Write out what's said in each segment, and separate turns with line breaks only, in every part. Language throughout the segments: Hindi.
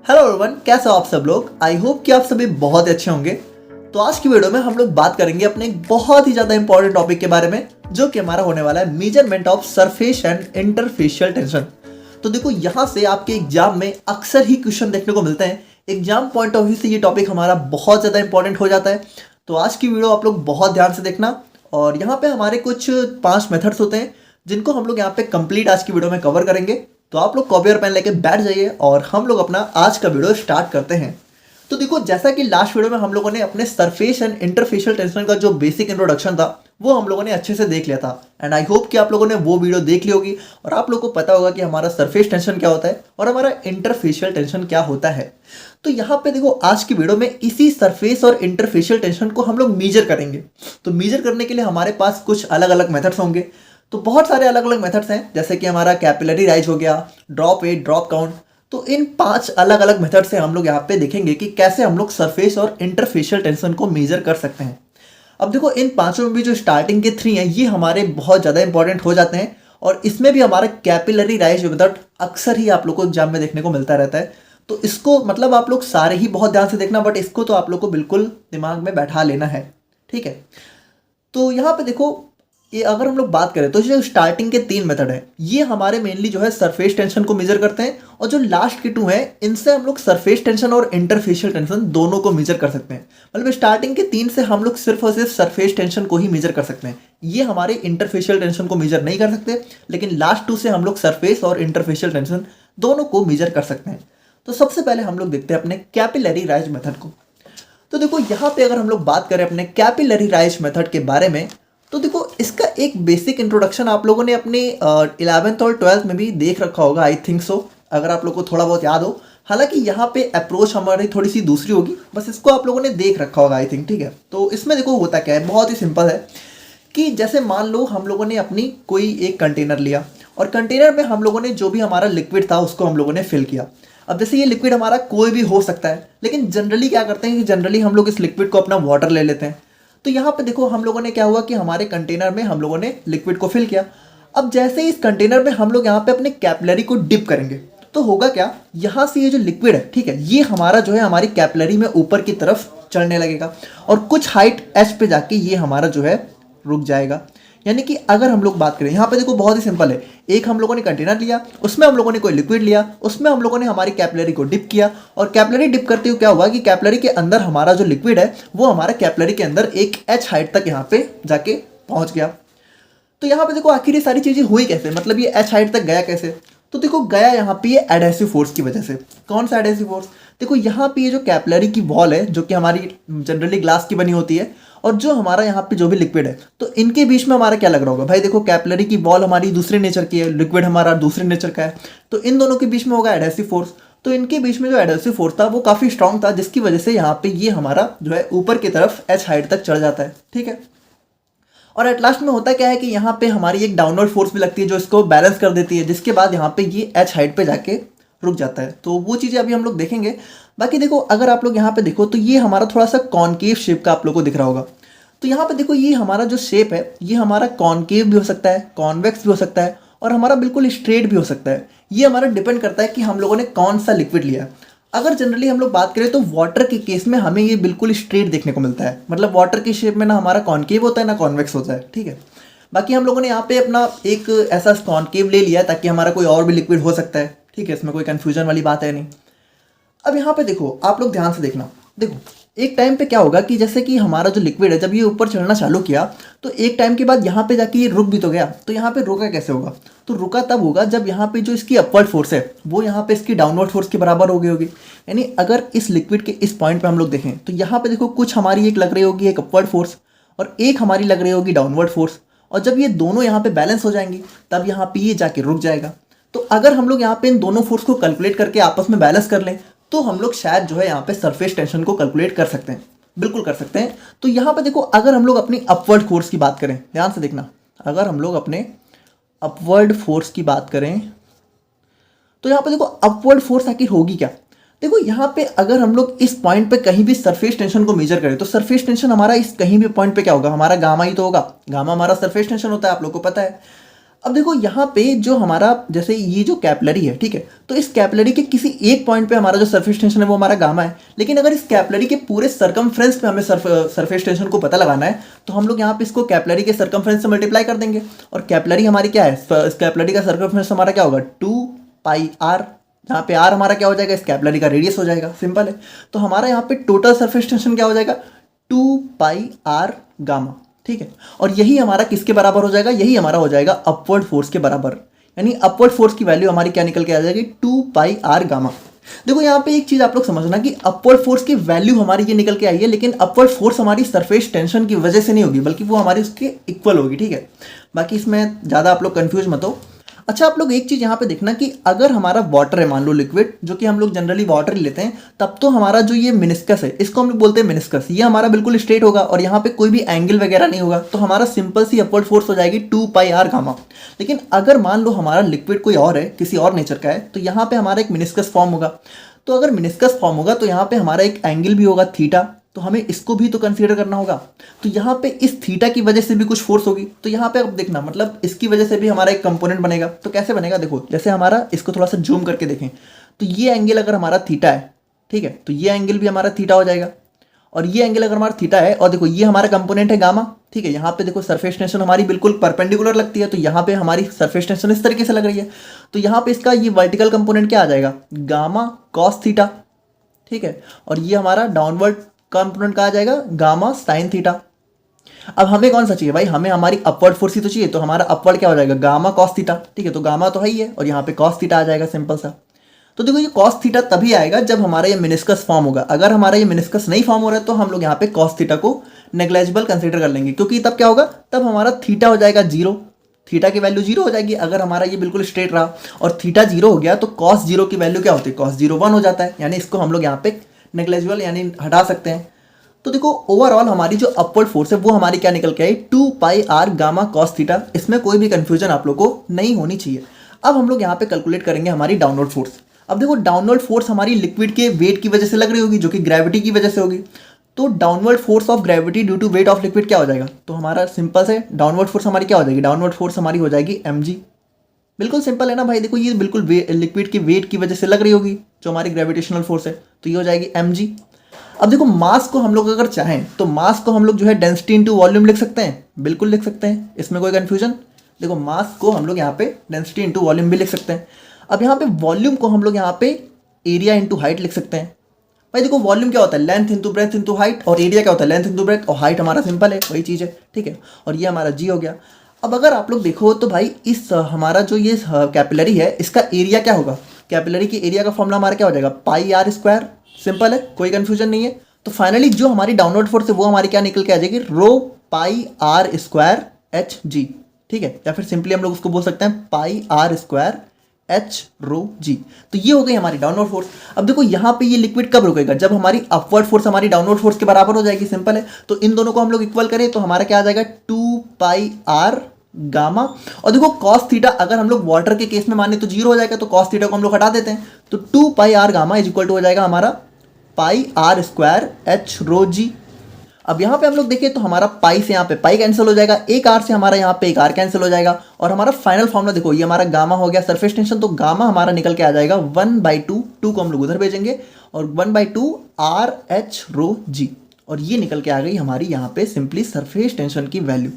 हेलो एवरीवन, कैसे हो आप सब लोग। आई होप कि आप सभी बहुत अच्छे होंगे। तो आज की वीडियो में हम लोग बात करेंगे अपने एक बहुत ही ज़्यादा इंपॉर्टेंट टॉपिक के बारे में, जो कि हमारा होने वाला है measurement of surface and interfacial tension. तो देखो, यहाँ से आपके एग्जाम में अक्सर ही क्वेश्चन देखने को मिलते हैं। एग्जाम पॉइंट ऑफ व्यू से ये टॉपिक हमारा बहुत ज़्यादा इंपॉर्टेंट हो जाता है। तो आज की वीडियो आप लोग बहुत ध्यान से देखना। और यहाँ पे हमारे कुछ 5 मेथड्स होते हैं जिनको हम लोग यहाँ पे कंप्लीट आज की वीडियो में कवर करेंगे। तो आप लोग कॉपी और पेन लेके बैठ जाइए और हम लोग अपना आज का वीडियो स्टार्ट करते हैं। तो देखो, जैसा कि लास्ट वीडियो में हम लोगों ने अपने सरफेस एंड इंटरफेशियल टेंशन का जो बेसिक इंट्रोडक्शन था वो हम लोगों ने अच्छे से देख लिया था। एंड आई होप कि आप लोगों ने वो वीडियो देख ली होगी और आप लोगों को पता होगा कि हमारा सरफेस टेंशन क्या होता है और हमारा इंटरफेशियल टेंशन क्या होता है। तो यहाँ पे देखो, आज की वीडियो में इसी सरफेस और इंटरफेशियल टेंशन को हम लोग मेजर करेंगे। तो मेजर करने के लिए हमारे पास कुछ अलग अलग मेथड्स होंगे। तो बहुत सारे अलग अलग मेथड्स हैं, जैसे कि हमारा कैपिलरी राइज हो गया, ड्रॉप वेट, ड्रॉप काउंट। तो इन 5 अलग अलग मेथड से हम लोग यहाँ पे देखेंगे कि कैसे हम लोग सरफेस और इंटरफेशियल टेंशन को मेजर कर सकते हैं। अब देखो, इन पांचों में भी जो स्टार्टिंग के 3 हैं ये हमारे बहुत ज़्यादा इंपॉर्टेंट हो जाते हैं। और इसमें भी हमारा कैपिलरी राइज मेथड अक्सर ही आप लोग को एग्जाम में देखने को मिलता रहता है। तो इसको मतलब आप लोग सारे ही बहुत ध्यान से देखना, बट इसको तो आप लोग को बिल्कुल दिमाग में बैठा लेना है, ठीक है। तो यहाँ पे देखो, ये अगर हम लोग बात करें तो जो स्टार्टिंग के 3 मेथड है ये हमारे मेनली जो है सरफेस टेंशन को मेजर करते हैं। और जो लास्ट के 2 हैं इनसे हम लोग सरफेस टेंशन और इंटरफेशियल टेंशन दोनों को मेजर कर सकते हैं। मतलब स्टार्टिंग के 3 से हम लोग सिर्फ और सिर्फ सरफेस टेंशन को ही मेजर कर सकते हैं। ये हमारे इंटरफेशियल टेंशन को मेजर नहीं कर सकते, लेकिन लास्ट 2 से हम लोग सरफेस और इंटरफेशियल टेंशन दोनों को मेजर कर सकते हैं। तो सबसे पहले हम लोग देखते हैं अपने कैपिलरी राइज मेथड को। तो देखो, यहाँ पे अगर हम लोग बात करें अपने कैपिलरी राइज मेथड के बारे में, तो देखो इसका एक बेसिक इंट्रोडक्शन आप लोगों ने अपने 11th और 12th में भी देख रखा होगा, आई थिंक सो, अगर आप लोग को थोड़ा बहुत याद हो। हालांकि यहाँ पे अप्रोच हमारी थोड़ी सी दूसरी होगी, बस इसको आप लोगों ने देख रखा होगा, आई थिंक, ठीक है। तो इसमें देखो होता क्या है, बहुत ही सिंपल है कि जैसे मान लो हम लोगों ने अपनी कोई एक कंटेनर लिया और कंटेनर में हम लोगों ने जो भी हमारा लिक्विड था उसको हम लोगों ने फिल किया। अब जैसे ये लिक्विड हमारा कोई भी हो सकता है, लेकिन जनरली क्या करते हैं कि जनरली हम लोग इस लिक्विड को अपना वाटर ले लेते हैं। तो यहाँ पे देखो, हम लोगों ने क्या हुआ कि हमारे कंटेनर में हम लोगों ने लिक्विड को फिल किया। अब जैसे ही इस कंटेनर में हम लोग यहाँ पे अपने कैपिलरी को डिप करेंगे तो होगा क्या, यहाँ से ये जो लिक्विड है, ठीक है, ये हमारा जो है हमारी कैपिलरी में ऊपर की तरफ चढ़ने लगेगा और कुछ हाइट एच पे जाके ये हमारा जो है रुक जाएगा। यानी कि अगर हम लोग बात करें, यहाँ पे देखो बहुत ही सिंपल है। एक हम लोगों ने कंटेनर लिया, उसमें हम लोगों ने कोई लिक्विड लिया, उसमें हम लोगों ने हमारी कैपिलरी को डिप किया और कैपिलरी डिप करते हुए क्या हुआ कि कैपिलरी के अंदर हमारा जो लिक्विड है वो हमारा कैपिलरी के अंदर एक एच हाइट तक यहाँ पे जाके पहुँच गया। तो यहाँ पे देखो आखिर ये सारी चीज़ें हुई कैसे, मतलब ये एच हाइट तक गया कैसे। तो देखो गया यहाँ पे ये एडहेसिव फोर्स की वजह से। कौन सा एडहेसिव फोर्स, देखो यहाँ पे ये जो कैपिलरी की वॉल है जो कि हमारी जनरली ग्लास की बनी होती है और जो हमारा यहाँ पे जो भी लिक्विड है, तो इनके बीच में हमारा क्या लग रहा होगा भाई। देखो कैपिलरी की वॉल हमारी दूसरे नेचर की है, लिक्विड हमारा दूसरे नेचर का है, तो इन दोनों के बीच में होगा एडहेसिव फोर्स। तो इनके बीच में जो एडहेसिव फोर्स था वो काफ़ी स्ट्रॉन्ग था, जिसकी वजह से यहाँ पे ये हमारा जो है ऊपर की तरफ एच हाइट तक चढ़ जाता है, ठीक है। और एट लास्ट में होता क्या है कि यहाँ पे हमारी एक डाउनवर्ड फोर्स भी लगती है जो इसको बैलेंस कर देती है, जिसके बाद यहाँ पे ये एच हाइट पे जाके रुक जाता है। तो वो चीज़ें अभी हम लोग देखेंगे। बाकी देखो, अगर आप लोग यहाँ पे देखो तो ये हमारा थोड़ा सा कॉनकेव शेप का आप लोग को दिख रहा होगा। तो यहाँ पे देखो, ये हमारा जो शेप है ये हमारा कॉनकेव भी हो सकता है, कॉन्वेक्स भी हो सकता है और हमारा बिल्कुल स्ट्रेट भी हो सकता है। ये हमारा डिपेंड करता है कि हम लोगों ने कौन सा लिक्विड लिया है। अगर जनरली हम लोग बात करें तो वाटर के केस में हमें ये बिल्कुल स्ट्रेट देखने को मिलता है, मतलब वाटर के शेप में ना हमारा कॉनकेव होता है ना कॉन्वेक्स होता है, ठीक है। बाकी हम लोगों ने यहाँ पे अपना एक ऐसा कॉनकेव ले लिया ताकि हमारा कोई और भी लिक्विड हो सकता है, ठीक है, इसमें कोई कन्फ्यूजन वाली बात है नहीं। अब यहाँ पे देखो, आप लोग ध्यान से देखना। देखो एक टाइम पे क्या होगा कि जैसे कि हमारा जो लिक्विड है जब ये ऊपर चढ़ना चालू किया तो एक टाइम के बाद यहाँ पे जाके ये रुक भी तो गया। तो यहाँ पे रुका कैसे होगा, तो रुका तब होगा जब यहाँ पे जो इसकी अपवर्ड फोर्स है वो यहाँ पे इसकी डाउनवर्ड फोर्स के बराबर हो गई होगी। यानी अगर इस लिक्विड के इस पॉइंट पे हम लोग देखें तो यहाँ पे देखो कुछ हमारी एक लग रही होगी एक अपवर्ड फोर्स और एक हमारी लग रही होगी डाउनवर्ड फोर्स। और जब ये दोनों यहाँ पे बैलेंस हो जाएंगी तब यहाँ पे ये जाके रुक जाएगा। तो अगर हम लोग यहाँ पे इन दोनों फोर्स को कैलकुलेट करके आपस में बैलेंस कर लें तो हम लोग शायद जो है यहाँ पे सरफेस टेंशन को कैलकुलेट कर सकते हैं, बिल्कुल कर सकते हैं। तो यहाँ पे देखो, अगर हम लोग अपनी अपवर्ड फोर्स की बात करें, ध्यान से देखना, अगर हम लोग अपने अपवर्ड फोर्स की बात करें तो यहाँ पे देखो अपवर्ड फोर्स आखिर होगी क्या। देखो यहाँ पे अगर हम लोग इस पॉइंट पे कहीं भी सरफेस टेंशन को मेजर करें तो सरफेस टेंशन हमारा इस कहीं भी पॉइंट पे क्या होगा, हमारा गामा ही तो होगा। गामा हमारा सरफेस टेंशन होता है, आप लोग को पता है। अब देखो यहाँ पे जो हमारा जैसे ये जो कैपिलरी है, ठीक है, तो इस कैपिलरी के किसी एक पॉइंट पे हमारा जो सरफेस टेंशन है वो हमारा गामा है। लेकिन अगर इस कैपिलरी के पूरे सरकमफ्रेंस पे हमें सरफेस टेंशन को पता लगाना है तो हम लोग यहाँ पे इसको कैपिलरी के सरकमफ्रेंस से मल्टीप्लाई कर देंगे। और कैपिलरी हमारी क्या है, इस कैपिलरी का सरकमफ्रेंस हमारा क्या होगा, 2πr, जहाँ पे आर हमारा क्या हो जाएगा, इस कैपिलरी का रेडियस हो जाएगा, सिंपल है। तो हमारा यहाँ पे टोटल सरफेस टेंशन क्या हो जाएगा, 2πr गामा, ठीक है। और यही हमारा किसके बराबर हो जाएगा, यही हमारा हो जाएगा अपवर्ड फोर्स के बराबर, यानी अपवर्ड फोर्स की वैल्यू हमारी क्या निकल के आ जाएगी, 2πr गामा। देखो यहाँ पे एक चीज आप लोग समझना कि अपवर्ड फोर्स की वैल्यू हमारी ये निकल के आई है, लेकिन अपवर्ड फोर्स हमारी सरफेस टेंशन की वजह से नहीं होगी, बल्कि वो हमारी उसके इक्वल होगी, ठीक है। बाकी इसमें ज्यादा आप लोग कंफ्यूज मत हो। अच्छा, आप लोग एक चीज यहाँ पे देखना कि अगर हमारा वाटर है, मान लो लिक्विड, जो कि हम लोग जनरली वाटर ही लेते हैं, तब तो हमारा जो ये मिनिस्कस है, इसको हम लोग बोलते हैं मिनिस्कस, ये हमारा बिल्कुल स्ट्रेट होगा और यहाँ पे कोई भी एंगल वगैरह नहीं होगा, तो हमारा सिंपल सी अपवर्ड फोर्स हो जाएगी 2πr गामा। लेकिन अगर मान लो हमारा लिक्विड कोई और है, किसी और नेचर का है, तो यहाँ पे हमारा एक मिनिस्कस फॉर्म होगा। तो अगर मिनिस्कस फॉर्म होगा तो यहाँ पे हमारा एक एंगल भी होगा थीटा, तो हमें इसको भी तो कंसीडर करना होगा। तो यहाँ पे इस थीटा की वजह से भी कुछ फोर्स होगी, तो यहाँ पे अब देखना, मतलब इसकी वजह से भी हमारा एक कंपोनेंट बनेगा। तो कैसे बनेगा, देखो जैसे हमारा, इसको थोड़ा सा जूम करके देखें, तो ये एंगल अगर हमारा थीटा है, ठीक है, तो ये एंगल भी हमारा थीटा हो जाएगा। और ये एंगल अगर हमारा थीटा है, और देखो ये हमारा कंपोनेंट है गामा, ठीक है, यहाँ पे देखो सरफेस टेंशन हमारी बिल्कुल परपेंडिकुलर लगती है, तो यहाँ पे हमारी सरफेस टेंशन इस तरीके से लग रही है। तो यहाँ पे इसका ये वर्टिकल कंपोनेंट क्या आ जाएगा, गामा कॉस थीटा, ठीक है। और ये हमारा डाउनवर्ड कंपोनेंट कहा जाएगा गामा साइन थीटा। अब हमें कौन सा चाहिए भाई, हमें हमारी अपवर्ड फोर्स ही तो चाहिए, तो हमारा अपवर्ड क्या हो जाएगा, गामा कॉस थीटा, ठीक है। तो गामा तो है ही है और यहाँ पे कॉस थीटा आ जाएगा, सिंपल सा। तो देखो ये कॉस थीटा तभी आएगा जब हमारा ये मिनिस्कस फॉर्म होगा। अगर हमारा ये मिनिस्कस नहीं फॉर्म हो रहा है तो हम लोग यहाँ पे कॉस थीटा को नेग्लेजिबल कंसिडर कर लेंगे, क्योंकि तब क्या होगा, तब हमारा थीटा हो जाएगा जीरो, थीटा की वैल्यू जीरो हो जाएगी अगर हमारा ये बिल्कुल स्ट्रेट रहा। और थीटा जीरो हो गया तो कॉस जीरो की वैल्यू क्या होती है, कॉस जीरो 1 हो जाता है, यानी इसको हम लोग यहाँ पे नेग्लेजिबल यानी हटा सकते हैं। तो देखो ओवरऑल हमारी जो अपवर्ड फोर्स है वो हमारी क्या निकल के आई, 2πr गामा कॉस थीटा। इसमें कोई भी कंफ्यूजन आप लोग को नहीं होनी चाहिए। अब हम लोग यहाँ पे कैलकुलेट करेंगे हमारी डाउनवर्ड फोर्स। अब देखो डाउनवर्ड फोर्स हमारी लिक्विड के वेट की वजह से लग रही होगी, जो कि ग्रेविटी की वजह से होगी। तो downward force of gravity due to weight of liquid क्या हो जाएगा, तो हमारा सिंपल से डाउनवर्ड फोर्स हमारी क्या हो जाएगी, डाउनवर्ड फोर्स हमारी हो जाएगी mg। बिल्कुल सिंपल है ना भाई, देखो ये बिल्कुल लिक्विड की वेट की वजह से लग रही होगी जो हमारी ग्रेविटेशनल फोर्स है, तो ये हो जाएगी mg। अब देखो मास को हम लोग अगर चाहें तो मास को हम लोग जो है डेंसिटी इंटू वॉल्यूम लिख सकते हैं, बिल्कुल लिख सकते हैं, इसमें कोई कंफ्यूजन। देखो मास को हम लोग यहाँ पे डेंसिटी इंटू वॉल्यूम भी लिख सकते हैं। अब यहाँ पे वॉल्यूम को हम लोग यहाँ पे एरिया इंटू हाइट लिख सकते हैं। भाई देखो वॉल्यूम क्या होता है, length into breadth into height, और एरिया क्या होता है, लेंथ इंटू ब्रेथ, और हाइट हमारा सिंपल है, वही चीज़ है, ठीक है। और ये हमारा जी हो गया। अब अगर आप लोग देखो तो भाई इस हमारा जो ये कैपिलरी है इसका एरिया क्या होगा, कैपिलरी की एरिया का फॉर्मूला हमारा क्या हो जाएगा, πr², सिंपल है, कोई कंफ्यूजन नहीं है। तो फाइनली जो हमारी डाउनवर्ड फोर्स है वो हमारी क्या निकल के आ जाएगी, ρ πr² hg, ठीक है, या फिर सिंपली हम लोग उसको बोल सकते हैं πr² h ρg। तो ये हो गई हमारी डाउनवर्ड फोर्स। अब देखो यहाँ पे ये लिक्विड कब रुकेगा, जब हमारी अपवर्ड फोर्स हमारी डाउनवर्ड फोर्स के बराबर हो जाएगी, सिंपल है। तो इन दोनों को हम लोग इक्वल करें तो हमारा क्या आ जाएगा, 2πr गामा। और देखो कॉस थीटा अगर हम लोग वाटर के केस में माने तो जीरो हो जाएगा, तो कॉस थीटा को हम लोग हटा देते हैं, तो 2πr gamma is equal to हो जाएगा हमारा πr² h ρg। अब यहाँ पे हम लोग देखें तो हमारा पाई से यहाँ पे पाई कैंसिल हो जाएगा, एक आर से हमारा यहाँ पे एक आर कैंसिल हो जाएगा, और हमारा फाइनल फॉर्मूला देखो ये हमारा गामा हो गया सरफेस टेंशन, तो गामा हमारा निकल के आ जाएगा 1/2, 2 को हम लोग उधर भेजेंगे, और 1/2 RH ρg, और ये निकल के आ गई हमारी यहाँ पे सिंपली सरफेस टेंशन की वैल्यू।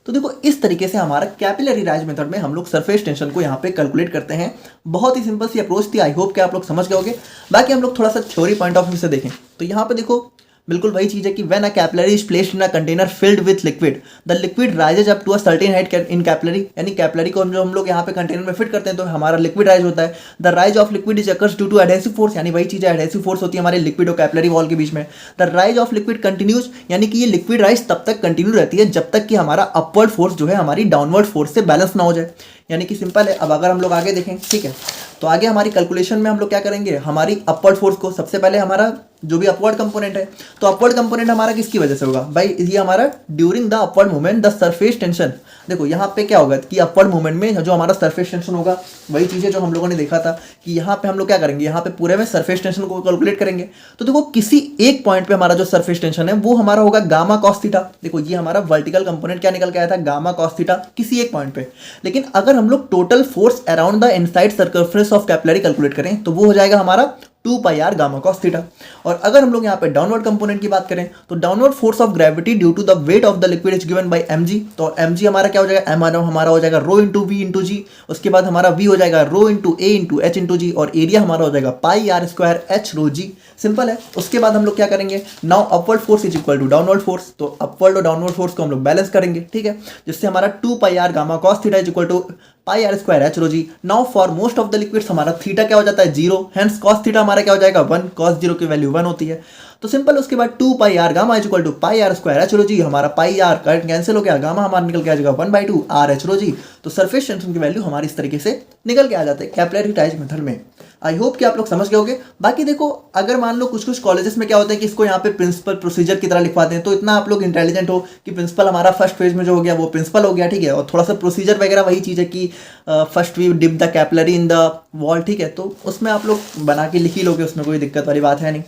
तो देखो इस तरीके से हमारा कैपिलरी राइज मेथड में हम लोग सरफेस टेंशन को यहाँ पे कैलकुलेट करते हैं। बहुत ही सिंपल सी अप्रोच थी, आई होप कि आप लोग समझ गए होंगे। बाकी हम लोग थोड़ा सा थ्योरी पॉइंट ऑफ व्यू से देखें तो यहाँ पे देखो बिल्कुल वही चीज है कि when a capillary is placed in a container filled with liquid, the liquid rises up to a certain height in capillary, यानी कैपिलरी को हम लोग यहाँ पे कंटेनर में फिट करते हैं तो हमारा लिक्विड राइज होता है। The rise of liquid is occurs due to adhesive force, यानी वही चीज है, एडहेसिव फोर्स होती है हमारे लिक्विड और कैपिलरी वॉल के बीच में। The rise of liquid continues, यानी कि ये लिक्विड राइज तब तक कंटिन्यू रहती है जब तक कि हमारा अपवर्ड फोर्स जो है हमारी डाउनवर्ड फोर्स से बैलेंस ना हो जाए, यानी कि सिंपल है। अब अगर हम लोग आगे देखें, ठीक है, तो आगे हमारी कैलकुलेशन में हम लोग क्या करेंगे, हमारी अपवर्ड फोर्स को सबसे पहले हमारा जो भी अपवर्ड कंपोनेंट है, तो अपवर्ड कंपोनेंट हमारा किसकी वजह से होगा भाई, ये हमारा during the upward movement the surface tension. देखो यहाँ पे क्या होगा कि अपवर्ड मूवमेंट में जो हमारा सरफेस टेंशन होगा वही चीज़ है जो हम लोगों ने देखा था कि यहाँ पे हम लोग क्या करेंगे, यहाँ पे पूरे में सरफेस टेंशन को कैलकुलेट करेंगे। तो देखो किसी एक पॉइंट पे हमारा जो सरफेस टेंशन है वो हमारा होगा गामा कॉस थीटा। देखो ये हमारा वर्टिकल कंपोनेंट क्या निकल के आया था, गामा कॉस थीटा, किसी एक पॉइंट पे। लेकिन अगर हम लोग total force around the inside circumference of capillary calculate करें तो वो हो जाएगा हमारा 2 pi R gamma cos theta. और अगर हम लोग यहाँ पे डाउनवर्ड कंपोनेंट की बात करें तो downward force of gravity due to the weight of the liquid is given by mg। तो mg हमारा क्या हो जाएगा, m हमारा हो जाएगा rho into V into G, उसके बाद हमारा v हो जाएगा rho into A into H into G, और एरिया हमारा हो जाएगा pi R square H rho G. Simple है। उसके बाद हम लोग क्या करेंगे, now upward force is equal to downward force, तो अपवर्ड और डाउनवर्ड फोर्स को हम लोग बैलेंस करेंगे, ठीक है, जिससे हमारा 2 pi R gamma cos theta is equal to pi R square H rho G. Now for most of the liquids हमारा थीटा क्या हो जाता है 0, हेंस कॉस थीटा हमारा क्या हो जाएगा 1, कॉस 0 की वैल्यू 1 होती है। तो सिंपल, उसके बाद 2 pi R gamma is equal to pi R square H rho G, हमारा पाई आर करंट कैंसिल हो गया, गामा हमारा निकल के आ जाएगा 1/2 आर एच रो जी। तो सरफेस टेंशन की वैल्यू हमारी इस तरीके से निकल के आ जाते हैं कैपिलरी टाइज मेथड में। आई होप कि आप लोग समझ गए होंगे। बाकी देखो, अगर मान लो कुछ कुछ कॉलेजेस में क्या होता है कि इसको यहाँ पे प्रिंसिपल प्रोसीजर की तरह लिखवाते हैं, तो इतना आप लोग इंटेलिजेंट हो कि प्रिंसिपल हमारा फर्स्ट फेज में जो हो गया वो प्रिंसिपल हो गया, ठीक है, और थोड़ा सा प्रोसीजर वगैरह वही चीज़ है कि first we dip the capillary in the wall, ठीक है, तो उसमें आप लोग बना के लिख ही लोगे, उसमें कोई दिक्कत वाली बात है नहीं।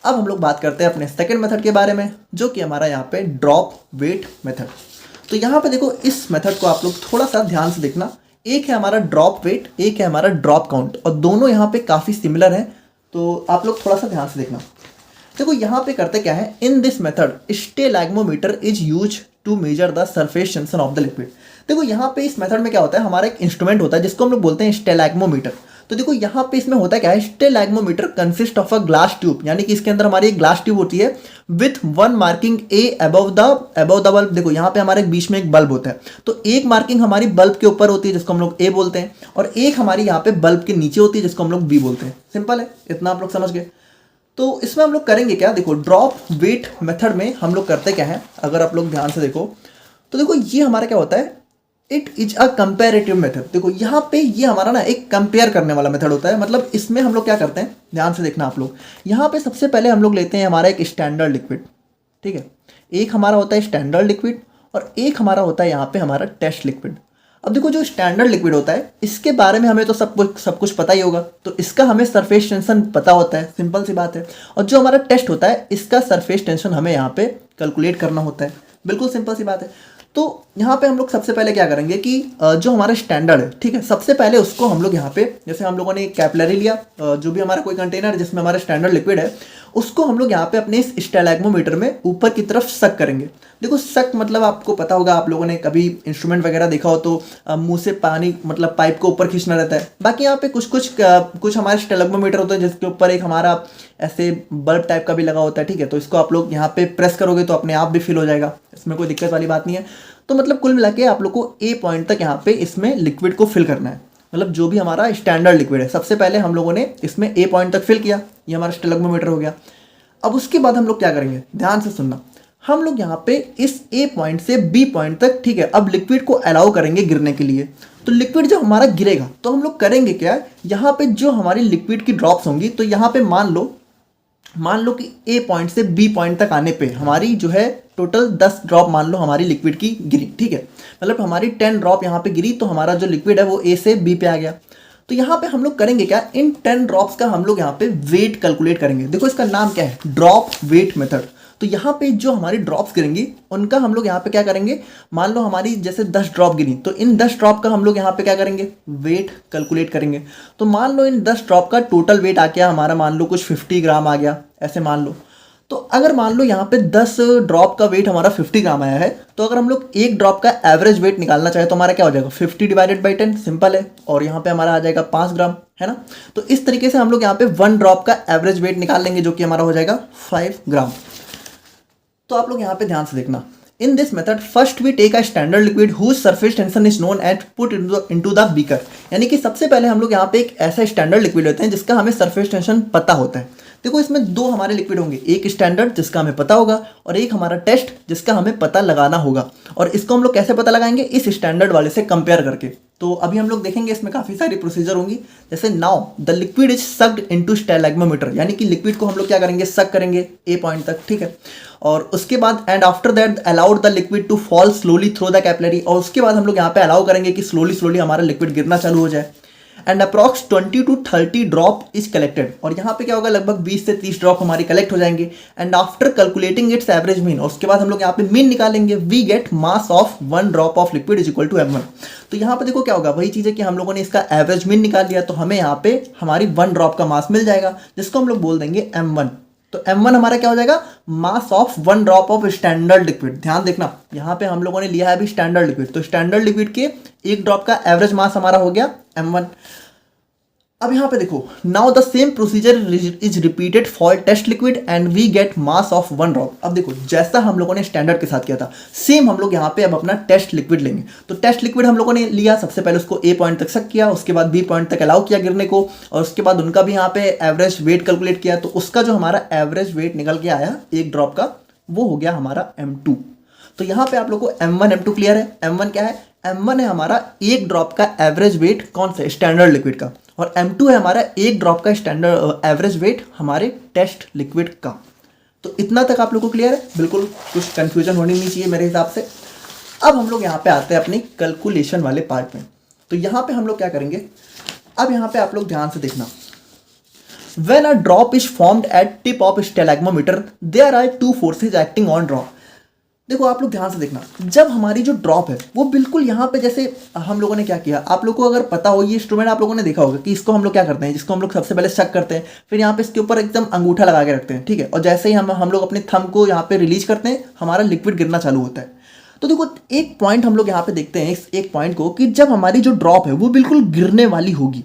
अब हम लोग बात करते हैं अपने सेकेंड मेथड के बारे में, जो कि हमारा यहाँ पे ड्रॉप वेट मेथड। तो यहाँ पे देखो, इस मेथड को आप लोग थोड़ा सा ध्यान से देखना। एक है हमारा ड्रॉप वेट, एक है हमारा ड्रॉप काउंट, और दोनों यहाँ पे काफ़ी सिमिलर हैं, तो आप लोग थोड़ा सा ध्यान से देखना। देखो यहाँ पे करते क्या है, in this method stalagmometer is use to measure the surface tension of the liquid. देखो यहाँ पे इस मेथड में क्या होता है, हमारा एक इंस्ट्रूमेंट होता है जिसको हम लोग बोलते हैं स्टेलैग्मोमीटर। तो देखो यहाँ पे इसमें होता क्या है, stalagmometer consist of a glass tube, यानी कि इसके अंदर हमारी एक ग्लास ट्यूब होती है with one marking A above the bulb. देखो यहाँ पे हमारे बीच में एक बल्ब होता है, तो एक मार्किंग हमारी बल्ब के ऊपर होती है जिसको हम लोग ए बोलते हैं, और एक हमारी यहाँ पे बल्ब के नीचे होती है जिसको हम लोग बी बोलते हैं। सिंपल है, इतना आप लोग समझ गए। तो इसमें हम लोग करेंगे क्या, देखो ड्रॉप वेट मेथड में हम लोग करते क्या है, अगर आप लोग ध्यान से देखो तो देखो ये हमारा क्या होता है, it is a comparative method. देखो यहाँ पे ये हमारा ना एक कंपेयर करने वाला मेथड होता है। मतलब इसमें हम लोग क्या करते हैं, ध्यान से देखना आप लोग। यहाँ पे सबसे पहले हम लोग लेते हैं हमारा एक स्टैंडर्ड लिक्विड, ठीक है, एक हमारा होता है स्टैंडर्ड लिक्विड और एक हमारा होता है यहाँ पे हमारा टेस्ट लिक्विड। अब देखो जो स्टैंडर्ड लिक्विड होता है इसके बारे में हमें तो सब कुछ पता ही होगा, तो इसका हमें सरफेस टेंशन पता होता है, सिंपल सी बात है। और जो हमारा टेस्ट होता है इसका सरफेस टेंशन हमें यहाँ पे कैलकुलेट करना होता है, बिल्कुल सिंपल सी बात है। तो यहाँ पे हम लोग सबसे पहले क्या करेंगे कि जो हमारा स्टैंडर्ड है, ठीक है, सबसे पहले उसको हम लोग यहाँ पे, जैसे हम लोगों ने कैपिलरी लिया, जो भी हमारा कोई कंटेनर जिसमें हमारा स्टैंडर्ड लिक्विड है, उसको हम लोग यहाँ पे अपने इस स्टेलैग्मोमीटर में ऊपर की तरफ सक करेंगे। देखो सक मतलब आपको पता होगा, आप लोगों ने कभी इंस्ट्रूमेंट वगैरह देखा हो तो मुंह से पानी मतलब पाइप को ऊपर खींचना रहता है। बाकी यहाँ पे कुछ हमारे स्टेलैग्मोमीटर होते हैं जिसके ऊपर एक हमारा ऐसे बल्ब टाइप का भी लगा होता है, ठीक है, तो इसको आप लोग यहाँ पे प्रेस करोगे तो अपने आप भी फिल हो जाएगा, इसमें कोई दिक्कत वाली बात नहीं है। तो मतलब कुल मिला के आप लोग को ए पॉइंट तक यहाँ पे इसमें लिक्विड को फिल करना है। मतलब जो भी हमारा स्टैंडर्ड लिक्विड है सबसे पहले हम लोगों ने इसमें ए पॉइंट तक फिल किया, ये हमारा स्टेलैग्मोमीटर हो गया। अब उसके बाद हम लोग क्या करेंगे, ध्यान से सुनना, हम लोग यहाँ पे इस ए पॉइंट से बी पॉइंट तक, ठीक है, अब लिक्विड को अलाउ करेंगे गिरने के लिए। तो लिक्विड जब हमारा गिरेगा तो हम लोग करेंगे क्या, यहाँ पे जो हमारी लिक्विड की ड्रॉप्स होंगी, तो यहाँ पे मान लो कि ए पॉइंट से बी पॉइंट तक आने पे हमारी जो है टोटल 10 ड्रॉप मान लो हमारी लिक्विड की गिरी, ठीक है, मतलब हमारी 10 ड्रॉप यहाँ पे गिरी, तो हमारा जो लिक्विड है वो ए से बी पे आ गया। तो यहाँ पे हम लोग करेंगे क्या, इन 10 ड्रॉप्स का हम लोग यहाँ पे वेट कैलकुलेट करेंगे। देखो इसका नाम क्या है, ड्रॉप वेट मेथड। तो यहाँ पे जो हमारी ड्रॉप्स गिरेंगी उनका हम लोग यहाँ पे क्या करेंगे, मान लो हमारी जैसे 10 ड्रॉप गिरी, तो इन 10 ड्रॉप का हम लोग यहाँ पे क्या करेंगे, वेट कैलकुलेट करेंगे। तो मान लो इन 10 ड्रॉप का टोटल वेट आ गया हमारा, मान लो कुछ 50 ग्राम आ गया, ऐसे मान लो। तो अगर मान लो यहाँ पे 10 ड्रॉप का वेट हमारा 50 ग्राम आया है, तो अगर हम लोग एक ड्रॉप का एवरेज वेट निकालना चाहे तो हमारा क्या हो जाएगा, 50 डिवाइडेड बाई 10, सिंपल है, और यहाँ पे हमारा आ जाएगा 5 ग्राम, है ना। तो इस तरीके से हम लोग यहाँ पे 1 ड्रॉप का एवरेज वेट निकाल लेंगे, जो कि हमारा हो जाएगा 5 ग्राम। तो आप लोग यहाँ पे ध्यान से देखना, in this method first we take a standard liquid whose surface tension is known at put into the beaker. यानी कि सबसे पहले हम लोग यहाँ पे एक ऐसा स्टैंडर्ड लिक्विड लेते हैं जिसका हमें सरफेस टेंशन पता होता है। देखो इसमें 2 हमारे लिक्विड होंगे, एक स्टैंडर्ड जिसका हमें पता होगा और एक हमारा टेस्ट जिसका हमें पता लगाना होगा। और इसको हम लोग कैसे पता लगाएंगे, इस स्टैंडर्ड वाले से कंपेयर करके। तो अभी हम लोग देखेंगे इसमें काफ़ी सारी प्रोसीजर होंगी। जैसे now the liquid is sucked into stalagmometer, यानी कि लिक्विड को हम लोग क्या करेंगे, सक करेंगे ए पॉइंट तक, ठीक है, और उसके बाद and after that allowed the liquid to fall slowly through the capillary, और उसके बाद हम लोग यहाँ पे अलाउ करेंगे कि स्लोली हमारा लिक्विड गिरना चालू हो जाए। And approx 20 to 30 drop is collected. और यहाँ पे क्या होगा, लगभग 20 से 30 ड्रॉप हमारी कलेक्ट हो जाएंगे। And after calculating its average mean, और उसके बाद हम लोग यहाँ पे मीन निकालेंगे, we get mass of 1 drop of liquid is equal to m1। तो यहाँ पे देखो क्या होगा, वही चीज़ है कि हम लोगों ने इसका एवरेज मीन निकाल लिया, तो हमें यहाँ पे हमारी 1 ड्रॉप का मास मिल जाएगा, जिसको हम लोग बोल देंगे m1। तो m1 हमारा क्या हो जाएगा, मास of 1 drop of standard liquid. ध्यान देखना, यहाँ पे हम लोगों ने लिया है अभी स्टैंडर्ड लिक्विड, तो स्टैंडर्ड लिक्विड के 1 ड्रॉप का एवरेज मास हमारा हो गया m1। अब यहाँ पे देखो, now the same procedure is repeated for test liquid and we get mass of 1 drop. अब देखो, जैसा हम लोगों ने स्टैंडर्ड के साथ किया था, सेम हम लोग यहाँ पे अब अपना टेस्ट लिक्विड लेंगे। तो टेस्ट लिक्विड हम लोगों ने लिया, सबसे पहले उसको ए पॉइंट तक शक किया, उसके बाद बी पॉइंट तक अलाउ किया गिरने को, और उसके बाद उनका भी यहाँ पे एवरेज वेट कैलकुलेट किया। तो उसका जो हमारा एवरेज वेट निकल के आया 1 ड्रॉप का, वो हो गया हमारा m2। तो यहाँ पे आप लोग को m1 m2 क्लियर है। m1 क्या है, m1 है हमारा 1 ड्रॉप का एवरेज वेट, कौन सा, स्टैंडर्ड लिक्विड का, और m2 है हमारा 1 ड्रॉप का स्टैंडर्ड एवरेज वेट हमारे टेस्ट लिक्विड का। तो इतना तक आप लोग को क्लियर है, बिल्कुल कुछ कंफ्यूजन होनी नहीं चाहिए मेरे हिसाब से। अब हम लोग यहाँ पे आते हैं अपनी कैलकुलेशन वाले पार्ट में। तो यहाँ पे हम लोग क्या करेंगे, अब यहाँ पे आप लोग ध्यान से देखना, When a drop is formed at tip of stalagmometer, there are 2 forces acting on drop। देखो आप लोग ध्यान से देखना, जब हमारी जो ड्रॉप है वो बिल्कुल यहाँ पे, जैसे हम लोगों ने क्या किया, आप लोगों को अगर पता हो, ये इंस्ट्रूमेंट आप लोगों ने देखा होगा कि इसको हम लोग क्या करते हैं, जिसको हम लोग सबसे पहले शक करते हैं, फिर यहाँ पे इसके ऊपर एकदम अंगूठा लगा के रखते हैं, ठीक है, और जैसे ही हम लोग अपने थंब को यहाँ पे रिलीज करते हैं, हमारा लिक्विड गिरना चालू होता है। तो देखो एक पॉइंट हम लोग यहाँ पे देखते हैं, इस एक पॉइंट को, कि जब हमारी जो ड्रॉप है वो बिल्कुल गिरने वाली होगी।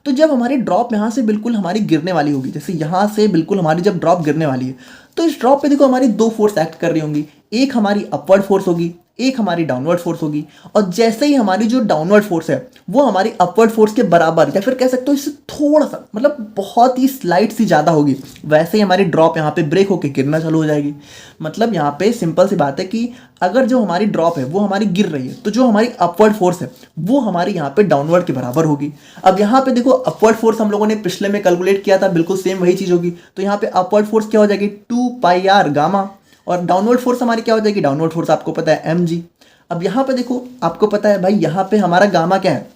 तो जब हमारी ड्रॉप यहाँ से बिल्कुल हमारी गिरने वाली होगी, जैसे यहाँ से बिल्कुल हमारी जब ड्रॉप गिरने वाली है, तो इस ड्रॉप पे देखो हमारी 2 फोर्स एक्ट कर रही होंगी, एक हमारी अपवर्ड फोर्स होगी, एक हमारी डाउनवर्ड फोर्स होगी। और जैसे ही हमारी जो डाउनवर्ड फोर्स है वो हमारी अपवर्ड फोर्स के बराबर, या फिर कह सकते हो इससे थोड़ा सा, मतलब बहुत ही स्लाइट सी ज़्यादा होगी, वैसे ही हमारी ड्रॉप यहाँ पे ब्रेक होकर गिरना चालू हो जाएगी। मतलब यहाँ पे सिंपल सी बात है कि अगर जो हमारी ड्रॉप है वो हमारी गिर रही है, तो जो हमारी अपवर्ड फोर्स है वो हमारी यहाँ पे डाउनवर्ड के बराबर होगी। अब यहाँ पे देखो, अपवर्ड फोर्स हम लोगों ने पिछले में कैलकुलेट किया था, बिल्कुल सेम वही चीज़ होगी। तो यहाँ पे अपवर्ड फोर्स क्या हो जाएगी, 2πr गामा, और डाउनवर्ड फोर्स हमारी क्या हो जाएगी, डाउनवर्ड फोर्स आपको पता है mg। अब यहाँ पे देखो, आपको पता है भाई, यहाँ पे हमारा गामा क्या है,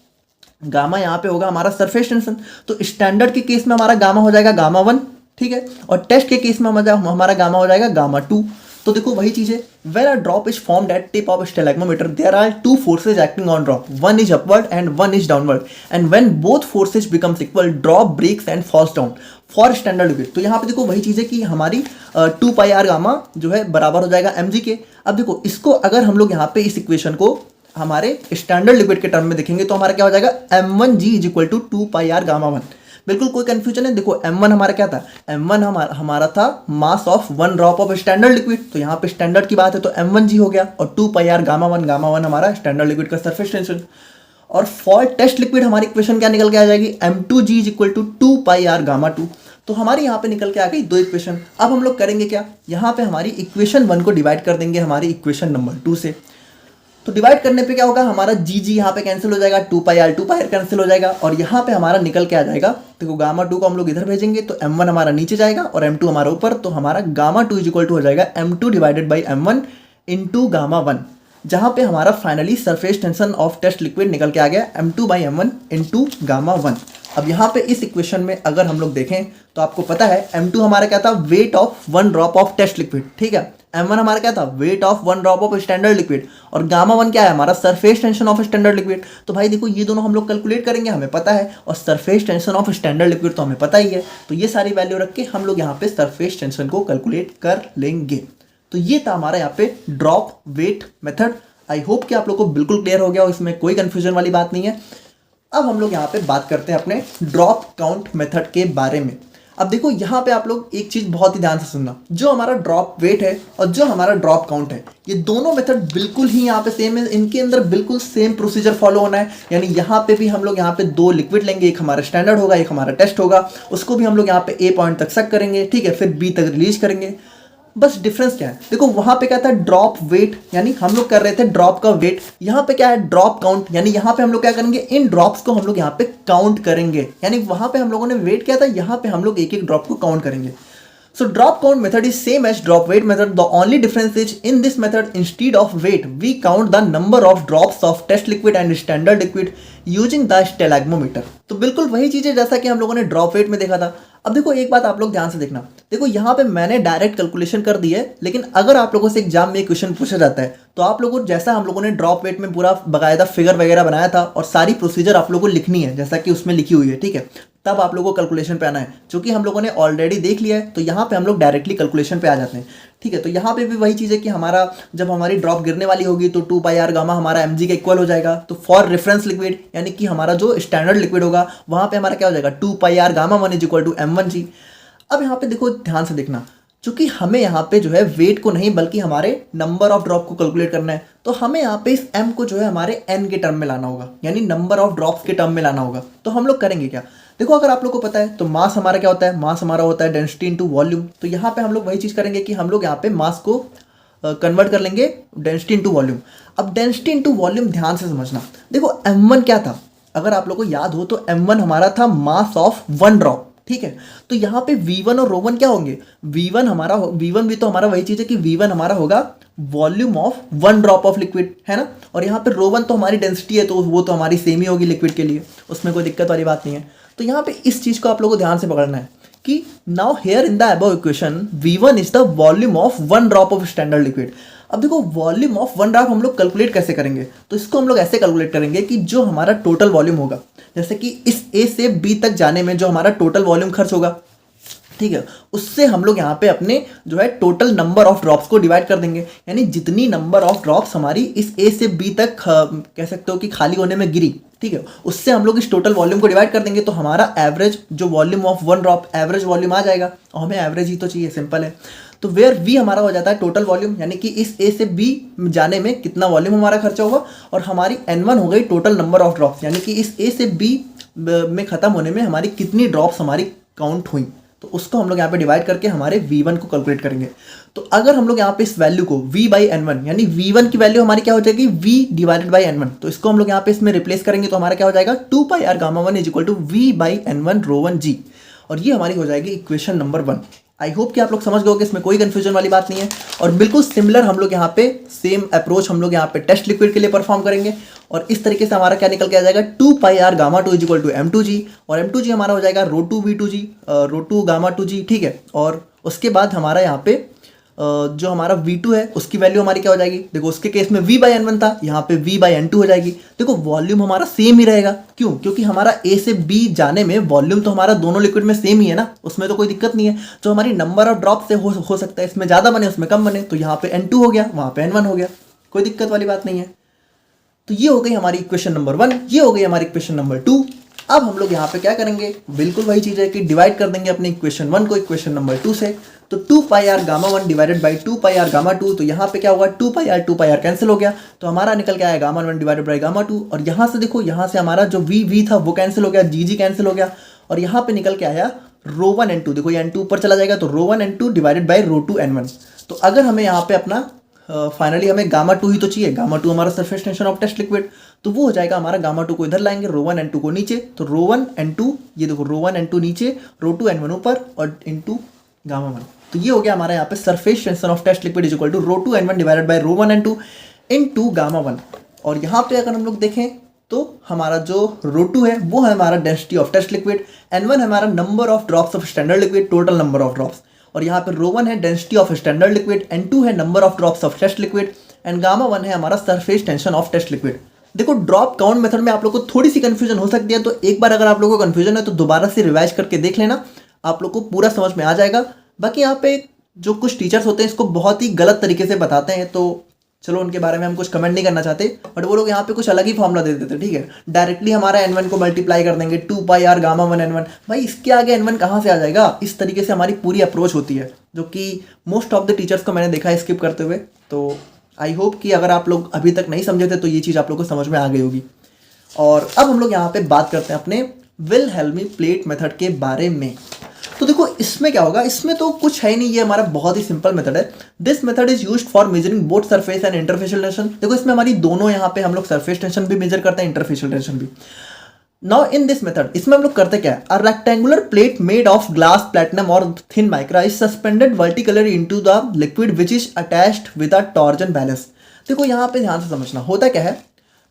गामा यहाँ पे होगा हमारा सरफेस टेंशन। तो स्टैंडर्ड के केस में हमारा गामा हो जाएगा गामा 1, ठीक है, और टेस्ट के केस में हमारा गामा हो जाएगा गामा 2। तो देखो वही चीज है, when a drop is formed at tip of stalagmometer, there are 2 forces acting on drop, one is upward and one is downward, and when both forces becomes equal, drop breaks and falls down for standard liquid। तो यहाँ पे देखो वही चीज है कि हमारी 2πr गामा जो है बराबर हो जाएगा mg के। अब देखो इसको अगर हम लोग यहाँ पे इस इक्वेशन को हमारे स्टैंडर्ड लिक्विड के टर्म में देखेंगे, तो हमारा क्या हो जाएगा, m1g is equal to 2πr gamma 1। बिल्कुल कोई कंफ्यूजन है, देखो m1 हमारा क्या था, m1 हमारा था मास of 1 drop of standard liquid. तो यहाँ पे स्टैंडर्ड की बात है तो m1g हो गया, और 2πr गामा 1 हमारा स्टैंडर्ड लिक्विड का सरफेस टेंशन। और फॉर टेस्ट लिक्विड हमारी इक्वेशन क्या निकल के आ जाएगी, m2g is equal to 2πr gamma 2। तो हमारी यहाँ पे निकल के आ गई 2 इक्वेशन। अब हम लोग करेंगे क्या, यहाँ पे हमारी इक्वेशन 1 को डिवाइड कर देंगे हमारी इक्वेशन नंबर 2 से। तो डिवाइड करने पे क्या होगा, हमारा जी यहाँ पे कैंसिल हो जाएगा, 2πr कैंसिल हो जाएगा, और यहाँ पे हमारा निकल के आ जाएगा, देखो गामा 2 को हम लोग इधर भेजेंगे तो m1 हमारा नीचे जाएगा और m2 हमारा ऊपर। तो हमारा गामा 2 इज इक्वल टू हो जाएगा m2 divided by m1 into gamma 1, जहाँ पे हमारा finally surface tension of test liquid निकल के आ गया m2 by m1 into gamma 1। अब यहाँ पे इस इक्वेशन में अगर हम लोग देखें तो आपको पता है m2 हमारा क्या था, weight of 1 drop of test liquid, ठीक है, m1 हमारा क्या था, weight of 1 drop of standard liquid, और गामा 1 क्या है, हमारा surface tension of standard liquid. तो भाई देखो ये दोनों हम लोग कैलकुलेट करेंगे, हमें पता है, और surface tension of standard liquid तो हमें पता ही है। तो ये सारी वैल्यू रख के हम लोग यहाँ पे सरफेस टेंशन को कैलकुलेट कर लेंगे। तो ये था हमारा यहाँ पे drop wait method. I hope कि आप लोग को बिल्कुल क्लियर हो गया हो, इसमें कोई कंफ्यूजन वाली बात नहीं है। अब हम लोग यहाँ पे बात करते हैं अपने ड्रॉप काउंट मेथड के बारे में। अब देखो यहाँ पे आप लोग एक चीज़ बहुत ही ध्यान से सुनना, जो हमारा ड्रॉप वेट है और जो हमारा ड्रॉप काउंट है, ये दोनों मेथड बिल्कुल ही यहाँ पे सेम है, इनके अंदर बिल्कुल सेम प्रोसीजर फॉलो होना है। यानी यहाँ पे भी हम लोग यहाँ पे 2 लिक्विड लेंगे, एक हमारा स्टैंडर्ड होगा, एक हमारा टेस्ट होगा, उसको भी हम लोग यहाँ पे ए पॉइंट तक सक करेंगे, ठीक है, फिर बी तक रिलीज करेंगे। बस डिफरेंस क्या है, देखो वहां पे क्या था, ड्रॉप वेट, यानी हम लोग कर रहे थे ड्रॉप का वेट, यहाँ पे क्या है, ड्रॉप काउंट, यानी यहाँ पे हम लोग क्या करेंगे, इन ड्रॉप्स को हम लोग यहाँ पे काउंट करेंगे। यानी वहां पे हम लोगों ने वेट किया था, यहाँ पे हम लोग एक एक ड्रॉप को काउंट करेंगे। So drop count method is same as drop weight method. The only difference is in this method instead of weight we count the number of drops of test liquid and standard liquid using the stalagmometer. तो बिल्कुल वही चीज है जैसा कि हम लोगों ने ड्रॉप वेट में देखा था। अब देखो एक बात आप लोग ध्यान से देखना, देखो यहाँ पे मैंने डायरेक्ट कैलकुलेशन कर दी है, लेकिन अगर आप लोगों से एग्जाम में क्वेश्चन पूछा जाता है तो आप लोगों जैसा हम लोगों ने ड्रॉप वेट में पूरा बकायदा फिगर वगैरह बनाया था और सारी प्रोसीजर आप लोगों को लिखनी है जैसा कि उसमें लिखी हुई है, ठीक है, तब आप लोगों को कैलकुलेशन पे आना है। क्योंकि हम लोगों ने ऑलरेडी देख लिया है तो यहाँ पे हम लोग डायरेक्टली कैलकुलेशन पे आ जाते हैं, ठीक है। तो यहाँ पे भी वही चीज़ है कि हमारा जब हमारी ड्रॉप गिरने वाली होगी तो 2 पाई आर गामा हमारा mg का इक्वल हो जाएगा। तो फॉर रेफरेंस लिक्विड यानी कि हमारा जो स्टैंडर्ड लिक्विड होगा वहाँ पे हमारा क्या हो जाएगा 2 pi R gamma 1 is equal to m1g। अब यहाँ पे देखो ध्यान से देखना, चूंकि हमें यहाँ पे जो है वेट को नहीं बल्कि हमारे नंबर ऑफ ड्रॉप को कैलकुलेट करना है, तो हमें यहाँ पे इस m को जो है हमारे n के टर्म में लाना होगा, यानी नंबर ऑफ ड्रॉप्स के टर्म में लाना होगा। तो हम लोग करेंगे क्या, देखो अगर आप लोग को पता है तो मास हमारा क्या होता है, मास हमारा होता है डेंसिटी इनटू वॉल्यूम। तो यहाँ पे हम लोग वही चीज़ करेंगे कि हम लोग यहाँ पे मास को कन्वर्ट कर लेंगे डेंसिटी इनटू वॉल्यूम। अब डेंसिटी इनटू वॉल्यूम ध्यान से समझना, देखो m1 क्या था, अगर आप लोग को याद हो तो m1 हमारा था मास ऑफ 1 ड्रॉप, ठीक है। तो यहाँ पे V1 और ρ1 क्या होंगे, V1 भी तो हमारा वही चीज़ है कि V1 हमारा होगा volume of 1 drop of liquid, है ना, और यहाँ पे ρ1 तो हमारी डेंसिटी है तो वो तो हमारी सेम ही होगी लिक्विड के लिए, उसमें कोई दिक्कत वाली बात नहीं है। तो यहाँ पे इस चीज़ को आप लोगों को ध्यान से पकड़ना है कि now here in the above equation V1 is the volume of 1 drop of standard liquid. अब देखो वॉल्यूम ऑफ 1 ड्रॉप हम लोग कैलकुलेट कैसे करेंगे, तो इसको हम लोग ऐसे कैलकुलेट करेंगे कि जो हमारा टोटल वॉल्यूम होगा, जैसे कि इस A से B तक जाने में जो हमारा टोटल वॉल्यूम खर्च होगा, ठीक है, उससे हम लोग यहाँ पे अपने जो है टोटल नंबर ऑफ ड्रॉप्स को डिवाइड कर देंगे। यानी जितनी नंबर ऑफ ड्रॉप्स हमारी इस A से B तक कह सकते हो कि खाली होने में गिरी, ठीक है, उससे हम लोग इस टोटल वॉल्यूम को डिवाइड कर देंगे। तो हमारा एवरेज जो volume of 1 drop average volume आ जाएगा, और हमें एवरेज ही तो चाहिए, सिंपल है। तो वेयर V हमारा हो जाता है टोटल वॉल्यूम, यानी कि इस A से B जाने में कितना वॉल्यूम हमारा खर्चा होगा, और हमारी N1 हो गई टोटल नंबर ऑफ ड्रॉप्स, यानी कि इस A से B में ख़त्म होने में हमारी कितनी ड्रॉप्स हमारी काउंट हुई। तो उसको हम लोग यहाँ पे डिवाइड करके हमारे V1 को कैलकुलेट करेंगे। तो अगर हम लोग यहाँ पे इस वैल्यू को V बाई N1 यानी V1 की वैल्यू हमारी क्या हो जाएगी V डिवाइडेड बाई N1, तो इसको हम लोग यहाँ पे इसमें रिप्लेस करेंगे तो हमारा क्या हो जाएगा 2 pi R gamma 1 is equal to V by N1 rho 1 G, और ये हमारी हो जाएगी इक्वेशन नंबर 1। आई होप कि आप लोग समझ गए होंगे, इसमें कोई कंफ्यूजन वाली बात नहीं है। और बिल्कुल सिमिलर हम लोग यहाँ पे सेम अप्रोच हम लोग यहाँ पे टेस्ट लिक्विड के लिए परफॉर्म करेंगे, और इस तरीके से हमारा क्या निकल के आ जाएगा 2 pi R gamma 2 is equal to M2G, और M2G हमारा हो जाएगा रो 2 V2G रो 2 गामा 2G, ठीक है। और उसके बाद हमारा यहाँ पे जो हमारा V2 है उसकी वैल्यू हमारी क्या हो जाएगी, देखो उसके केस में V बाई N1 था, यहाँ पे V बाई N2 हो जाएगी। देखो वॉल्यूम हमारा सेम ही रहेगा, क्यों, क्योंकि हमारा A से B जाने में वॉल्यूम तो हमारा दोनों लिक्विड में सेम ही है ना, उसमें तो कोई दिक्कत नहीं है। जो हमारी नंबर ऑफ ड्रॉप से हो सकता है इसमें ज़्यादा बने उसमें कम बने, तो यहाँ पे N2 हो गया वहाँ पे N1 हो गया, कोई दिक्कत वाली बात नहीं है। तो ये हो गई हमारी इक्वेशन नंबर 1, ये हो गई हमारी इक्वेशन नंबर 2। अब हम लोग यहाँ पे क्या करेंगे, बिल्कुल वही चीज़ है कि डिवाइड कर देंगे अपने इक्वेशन 1 को इक्वेशन नंबर 2 से। तो 2 pi R gamma 1 divided by 2 pi R gamma 2, तो यहाँ पे क्या होगा 2 पाई आर कैंसिल हो गया, तो हमारा निकल के आया गामा 1 डिवाइडेड बाई गामा 2। और यहाँ से देखो, यहाँ से हमारा जो V था वो कैंसिल हो गया, G कैंसिल हो गया, और यहाँ पे निकल के आया रो 1 N2। देखो ये N2 ऊपर चला जाएगा तो रो 1 N2 divided by row 2 N1। तो अगर हमें यहाँ पे अपना फाइनली हमें गामा 2 ही तो चाहिए, गामा 2 हमारा surface tension of test liquid, तो वो हो जाएगा हमारा गामा 2 को इधर लाएंगे, रो 1 N2 को नीचे, तो रो 1 N2 ये देखो रो 1 N2 नीचे, रो 2 N1 ऊपर और इनटू गामा 1। तो ये हो गया हमारा यहाँ पे surface tension of test liquid is equal to rho 2 N1 divided by rho 1 N2 into gamma 1। और यहाँ पे अगर हम लोग देखें तो हमारा जो रो 2 है वो है हमारा density of test liquid, N1 हमारा number of drops of standard liquid, total number of drops, और यहाँ पे रो 1 है density of standard liquid, N2 है number of drops of test liquid, and gamma 1 है हमारा surface tension of test liquid. देखो ड्रॉप काउंट मेथड में आप लोग को थोड़ी सी कंफ्यूजन हो सकती है, तो एक बार अगर आप लोगों को कंफ्यूजन है तो दोबारा से रिवाइज करके देख लेना, आप लोग को पूरा समझ में आ जाएगा। बाकी यहाँ पे जो कुछ टीचर्स होते हैं इसको बहुत ही गलत तरीके से बताते हैं, तो चलो उनके बारे में हम कुछ कमेंट नहीं करना चाहते, बट वो लोग यहाँ पे कुछ अलग ही फॉर्मूला दे देते हैं, ठीक है। डायरेक्टली हमारा N1 को मल्टीप्लाई कर देंगे 2 पाई आर गामा 1 N1, भाई इसके आगे N1 कहाँ से आ जाएगा। इस तरीके से हमारी पूरी अप्रोच होती है, जो कि मोस्ट ऑफ द टीचर्स को मैंने देखा है स्किप करते हुए। तो आई होप कि अगर आप लोग अभी तक नहीं समझे थे तो ये चीज़ आप लोग को समझ में आ गई होगी। और अब हम लोग यहाँ पे बात करते हैं अपने विल्हेल्मी प्लेट मेथड के बारे में। तो देखो इसमें क्या होगा, इसमें तो कुछ है ही नहीं, ये हमारा बहुत ही सिंपल मेथड है। This method is used for measuring both surface and interfacial tension. देखो इसमें हमारी दोनों यहाँ पे हम लोग सरफेस टेंशन भी मेजर करते हैं, इंटरफेशियल टेंशन भी। नाउ इन दिस मेथड, इसमें हम लोग करते क्या है, a rectangular plate made of glass, platinum और thin mica is suspended vertically into the liquid which is attached with a torsion balance. देखो यहाँ पे ध्यान से समझना होता क्या है,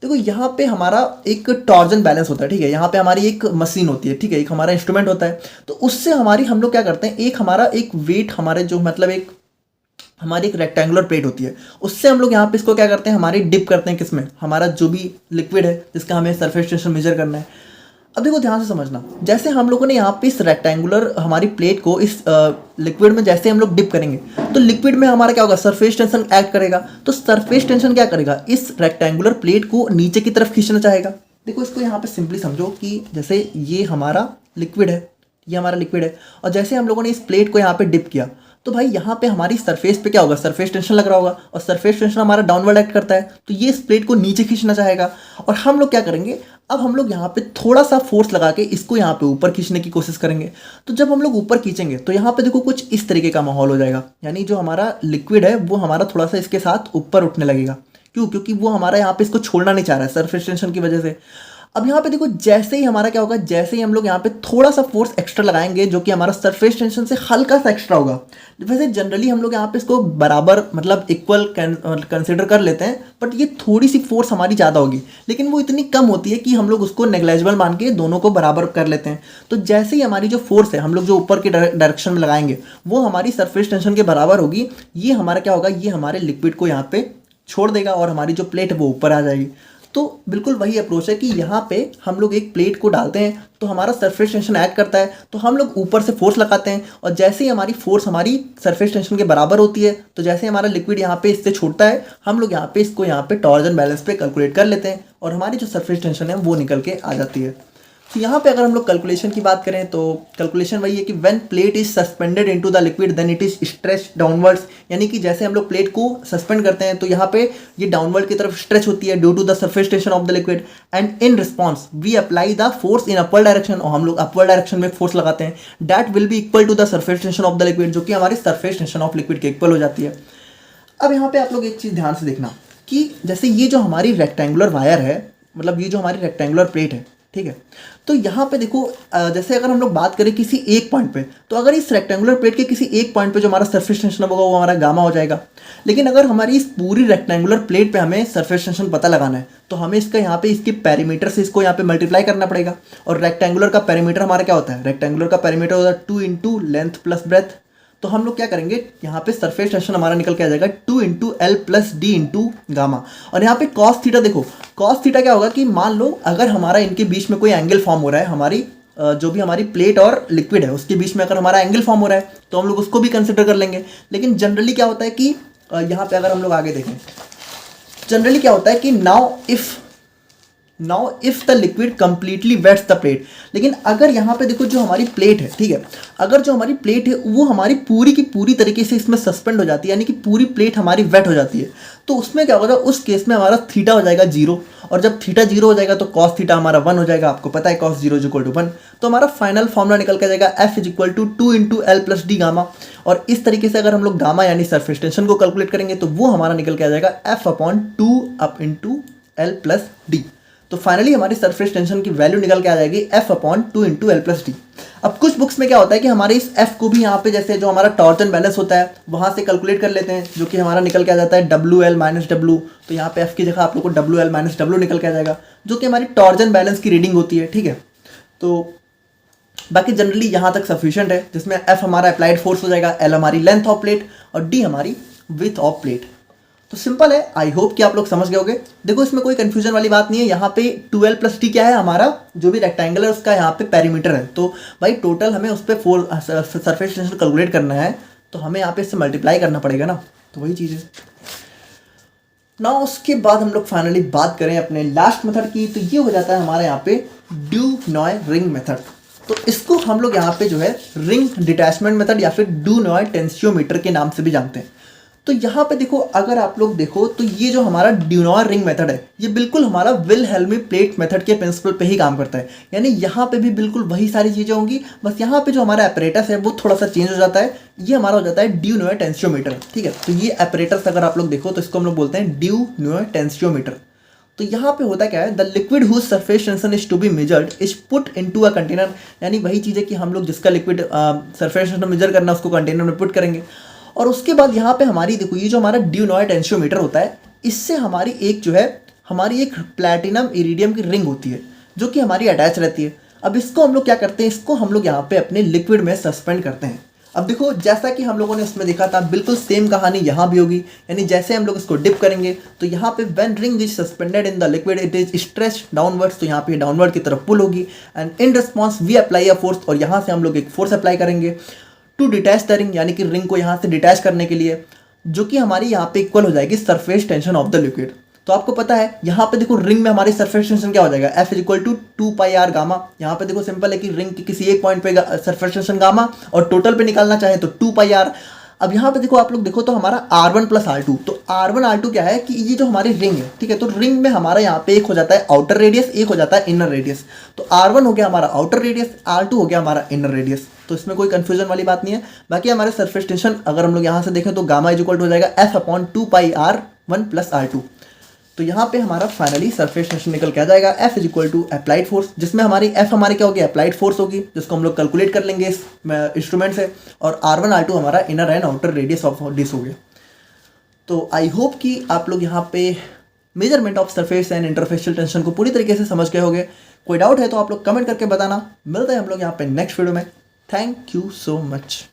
देखो यहाँ पे हमारा एक टॉर्जन बैलेंस होता है, ठीक है, यहाँ पे हमारी एक मशीन होती है, ठीक है, एक हमारा इंस्ट्रूमेंट होता है, तो उससे हमारी हम लोग क्या करते हैं, एक हमारा एक वेट हमारे जो मतलब एक हमारी एक रेक्टेंगुलर प्लेट होती है, उससे हम लोग यहाँ पे इसको क्या करते हैं, हमारी डिप करते हैं किसमें, हमारा जो भी लिक्विड है जिसका हमें सरफेस टेंशन मेजर करना है। अब देखो ध्यान से समझना, जैसे हम लोगों ने यहाँ पे इस रेक्टेंगुलर हमारी प्लेट को इस लिक्विड में जैसे हम लोग डिप करेंगे तो लिक्विड में हमारा क्या होगा, सरफेस टेंशन एक्ट करेगा। तो सरफेस टेंशन क्या करेगा, इस रेक्टेंगुलर प्लेट को नीचे की तरफ खींचना चाहेगा। देखो इसको यहाँ पे सिंपली समझो कि जैसे ये हमारा लिक्विड है, ये हमारा लिक्विड है, और जैसे हम लोगों ने इस प्लेट को यहाँ पे डिप किया तो भाई यहाँ पे हमारी सरफेस पे क्या होगा, सरफेस टेंशन लग रहा होगा, और सरफेस टेंशन हमारा डाउनवर्ड एक्ट करता है, तो ये इस प्लेट को नीचे खींचना चाहेगा। और हम लोग क्या करेंगे, अब हम लोग यहाँ पे थोड़ा सा फोर्स लगा के इसको यहाँ पे ऊपर खींचने की कोशिश करेंगे। तो जब हम लोग ऊपर खींचेंगे तो यहाँ पे देखो कुछ इस तरीके का माहौल हो जाएगा, यानी जो हमारा लिक्विड है वो हमारा थोड़ा सा इसके साथ ऊपर उठने लगेगा। क्यों, क्योंकि वो हमारा यहाँ पे इसको छोड़ना नहीं चाह रहा है सरफेस टेंशन की वजह से। अब यहाँ पे देखो जैसे ही हमारा क्या होगा, जैसे ही हम लोग यहाँ पे थोड़ा सा फोर्स एक्स्ट्रा लगाएंगे जो कि हमारा सरफेस टेंशन से हल्का सा एक्स्ट्रा होगा। वैसे जनरली हम लोग यहाँ पे इसको बराबर मतलब इक्वल कंसिडर कर लेते हैं, बट ये थोड़ी सी फोर्स हमारी ज़्यादा होगी, लेकिन वो इतनी कम होती है कि हम लोग उसको नेग्लेजिबल मान के दोनों को बराबर कर लेते हैं। तो जैसे ही हमारी जो फोर्स है हम लोग जो ऊपर के डायरेक्शन में लगाएंगे वो हमारी सरफेस टेंशन के बराबर होगी। ये हमारा क्या होगा, ये हमारे लिक्विड को यहाँ पे छोड़ देगा और हमारी जो प्लेट है वो ऊपर आ जाएगी। तो बिल्कुल वही अप्रोच है कि यहाँ पे हम लोग एक प्लेट को डालते हैं तो हमारा सरफेस टेंशन एक्ट करता है, तो हम लोग ऊपर से फोर्स लगाते हैं, और जैसे ही हमारी फोर्स हमारी सरफेस टेंशन के बराबर होती है तो जैसे हमारा लिक्विड यहाँ पे इससे छूटता है, हम लोग यहाँ पे इसको यहाँ पे टॉर्जन बैलेंस पे कैलकुलेट कर लेते हैं और हमारी जो सरफेस टेंशन है वो निकल के आ जाती है। तो यहाँ पे अगर हम लोग कैलकुलेशन की बात करें तो कैलकुलेशन वही है कि when plate is suspended into the liquid then it is stretch downwards, यानी कि जैसे हम लोग प्लेट को सस्पेंड करते हैं तो यहाँ पे ये डाउनवर्ड की तरफ स्ट्रेच होती है due to the surface tension of the liquid, and in response we apply the force in upward direction, और हम लोग अपवर्ड डायरेक्शन में फोर्स लगाते हैं, that will be equal to the surface tension of the liquid, जो कि हमारी सरफेस टेंशन ऑफ लिक्विड के इक्वल हो जाती है। अब यहाँ पे आप लोग एक चीज़ ध्यान से देखना कि जैसे ये जो हमारी रेक्टेंगुलर वायर है, मतलब ये जो हमारी रेक्टेंगुलर प्लेट है, ठीक है, तो यहाँ पे देखो जैसे अगर हम लोग बात करें किसी एक पॉइंट पे, तो अगर इस रेक्टेंगुलर प्लेट के किसी एक पॉइंट पे जो हमारा सरफेस टेंशन होगा वो हमारा गामा हो जाएगा। लेकिन अगर हमारी इस पूरी रेक्टेंगुलर प्लेट पे हमें सरफेस टेंशन पता लगाना है तो हमें इसका यहाँ पे इसके पेरीमीटर से इसको यहाँ पे मल्टीप्लाई करना पड़ेगा। और रेक्टेंगुलर का पेरीमीटर हमारा क्या होता है, रेक्टेंगुलर का पेरीमीटर होता है 2 इंटू लेंथ प्लस ब्रेथ। तो हम लोग क्या करेंगे, यहाँ पे सरफेस टेंशन हमारा निकल के आ जाएगा 2 into L plus D into gamma. और यहाँ पे कॉस थीटा देखो, कॉस थीटा क्या होगा कि मान लो अगर हमारा इनके बीच में कोई एंगल फॉर्म हो रहा है, हमारी जो भी हमारी प्लेट और लिक्विड है उसके बीच में अगर हमारा एंगल फॉर्म हो रहा है तो हम लोग उसको भी कंसिडर कर लेंगे। लेकिन जनरली क्या होता है कि यहाँ पे अगर हम लोग आगे देखें, जनरली क्या होता है कि now if the liquid completely wets the plate, लेकिन अगर यहाँ पे देखो जो हमारी प्लेट है, ठीक है, अगर जो हमारी प्लेट है वो हमारी पूरी की पूरी तरीके से इसमें सस्पेंड हो जाती है, यानी कि पूरी प्लेट हमारी वेट हो जाती है, तो उसमें क्या होगा, उस केस में हमारा थीटा हो जाएगा 0, और जब थीटा 0 हो जाएगा तो कॉस थीटा हमारा 1 हो जाएगा। आपको पता है कॉस 0 इज इक्वल टू 1, तो हमारा फाइनल फॉर्मूला निकल के जाएगा F is equal to 2 into L plus D gamma. और इस तरीके से अगर हम लोग गामा यानी सरफेस टेंशन को कैलकुलेट करेंगे तो वो हमारा निकल के आ जाएगा F upon 2 up into L plus D. तो फाइनली हमारी सरफेस टेंशन की वैल्यू निकल के आ जाएगी F upon 2 into L plus D. अब कुछ बुक्स में क्या होता है कि हमारे इस एफ को भी यहाँ पे जैसे जो हमारा टॉर्जन बैलेंस होता है वहाँ से कैलकुलेट कर लेते हैं, जो कि हमारा निकल के आ जाता है डब्ल्यू एल माइनस डब्ल्यू। तो यहाँ पे एफ की जगह आप लोग को डब्ल्यू एल माइनस डब्ल्यू निकल के आ जाएगा, जो कि हमारी टॉर्जन बैलेंस की रीडिंग होती है, ठीक है। तो बाकी जनरली यहाँ तक सफिशिएंट है, जिसमें एफ हमारा अप्लाइड फोर्स हो जाएगा, एल हमारी लेंथ ऑफ प्लेट और डी हमारी विड्थ ऑफ प्लेट। तो सिंपल है, आई होप कि आप लोग समझ गए होंगे। देखो इसमें कोई कंफ्यूजन वाली बात नहीं है। यहाँ पे 12 प्लस टी क्या है, हमारा जो भी रेक्टेंगल है उसका यहाँ पे पेरीमीटर है। तो भाई टोटल हमें उस पर सरफेस टेंशन कैलकुलेट करना है, तो हमें यहाँ पे इससे मल्टीप्लाई करना पड़ेगा ना, तो वही चीज़ है ना। उसके बाद हम लोग फाइनली बात करें अपने लास्ट मेथड की, तो ये हो जाता है हमारे यहाँ पे ड्यू नॉय रिंग मेथड। तो इसको हम लोग यहाँ पे जो है रिंग डिटैचमेंट मेथड या फिर ड्यू नॉय टेंसियोमीटर के नाम से भी जानते हैं। तो यहाँ पे देखो, अगर आप लोग देखो तो ये जो हमारा ड्यूनॉय रिंग मेथड है ये बिल्कुल हमारा विलहेल्मी प्लेट मेथड के प्रिंसिपल पे ही काम करता है। यानी यहाँ पे भी बिल्कुल वही सारी चीज़ें होंगी, बस यहाँ पे जो हमारा एपरेटस है वो थोड़ा सा चेंज हो जाता है। ये हमारा हो जाता है ड्यूनॉय टेंसियोमीटर, ठीक है। तो ये एपरेटस अगर आप लोग देखो तो इसको हम लोग बोलते हैं ड्यूनॉय टेंसियोमीटर। तो यहाँ पे होता क्या है, the liquid whose surface tension is to be measured is put into a container, यानी वही चीज़ है कि हम लोग जिसका लिक्विड सरफेस टेंशन मेजर करना है उसको कंटेनर में पुट करेंगे। और उसके बाद यहाँ पे हमारी देखो ये जो हमारा ड्यूनॉइड टेंशियोमीटर होता है, इससे हमारी एक जो है हमारी एक प्लैटिनम इरिडियम की रिंग होती है जो कि हमारी अटैच रहती है। अब इसको हम लोग क्या करते हैं, इसको हम लोग यहाँ पे अपने लिक्विड में सस्पेंड करते हैं। अब देखो जैसा कि हम लोगों ने इसमें देखा था, बिल्कुल सेम कहानी यहाँ भी होगी, यानी जैसे हम लोग इसको डिप करेंगे तो यहाँ पे when ring is suspended in the liquid it is stretched downwards, तो यहाँ पे डाउनवर्ड की तरफ पुल होगी and in response we apply a force, और यहाँ से हम लोग एक फोर्स अप्लाई करेंगे टू डिटैच द रिंग, यानी कि रिंग को यहाँ से डिटैच करने के लिए, जो कि हमारी यहाँ पे इक्वल हो जाएगी surface tension of the liquid. तो आपको पता है यहाँ पे देखो रिंग में हमारी सरफेस टेंशन क्या हो जाएगा, F is equal to 2πr gamma. यहाँ पे देखो सिंपल है कि रिंग की किसी एक पॉइंट पे सरफेस टेंशन गामा और टोटल पे निकालना चाहे तो 2πr। अब यहाँ पे देखो आप लोग देखो तो हमारा R1 प्लस R2, तो R1 R2 क्या है कि ये जो हमारी रिंग है, ठीक है, तो रिंग में हमारा यहाँ पे एक हो जाता है आउटर रेडियस, एक हो जाता है इनर रेडियस। तो R1 हो गया हमारा आउटर रेडियस, R2 हो गया हमारा इनर रेडियस। तो इसमें कोई कंफ्यूजन वाली बात नहीं है। बाकी हमारे सरफेस टेंशन अगर हम लोग यहाँ से देखें तो गामा इज इक्वल टू हो जाएगा F/2πr1 प्लस R2। तो यहाँ पे हमारा फाइनली सरफेस टेंशन निकल के आ जाएगा F is equal to applied force, जिसमें हमारी F हमारी क्या होगी, अप्लाइड फोर्स होगी, जिसको हम लोग कैलकुलेट कर लेंगे इस इंस्ट्रूमेंट से, और R1 R2 हमारा inner and outer radius of this हो गया। तो आई होप कि आप लोग यहाँ पे measurement of surface and interfacial tension को पूरी तरीके से समझ गए होंगे। कोई डाउट है तो आप लोग कमेंट करके बताना। मिलते हैं हम लोग यहाँ पे नेक्स्ट वीडियो में। Thank you so much.